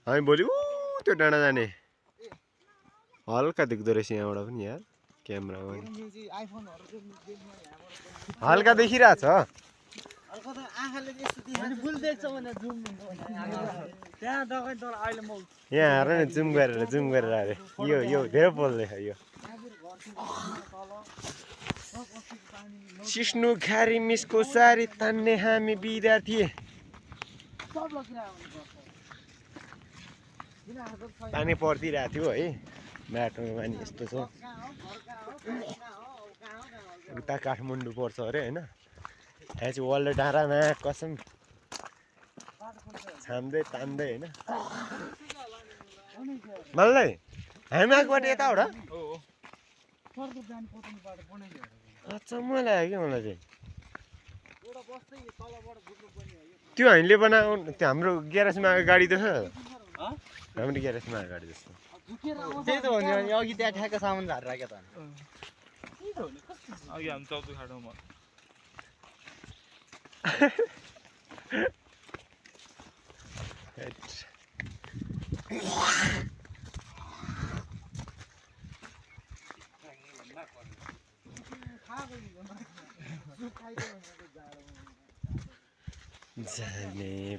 हामी भोलि त्यो डाँडा जाने हल्का देख्दो रहेछ यहाँबाट पनि यार क्यामेरामा पनि हल्का देखिरहेछ यहाँ हेर न जुम गरेर अरे यो धेरै बोल्दैछ यो सिस्नु खारी मिसको सारी तान्ने हामी विद्यार्थी पानी पर्दिरहेको थियो है बाटोमा पानी यस्तो छ उता काठमाडौँ पर्छ अरे होइन यहाँ चाहिँ वल्लो डाँडामा कसम छाम्दै तान्दै होइन मल्लै हामी आएको बाटो यता हो र अचम्म लाग्यो क्या मलाई चाहिँ त्यो हामीले बनाएको त्यो हाम्रो ग्यारेजमा आएको गाडी त छ हाम्रो ग्यारेजमा आएको गाडी जस्तो त्यही त हो नि अघि त्यहाँ ठ्याक्क सामान झारेर राख्यो त अघि हामी चौधो खाडोमा जाने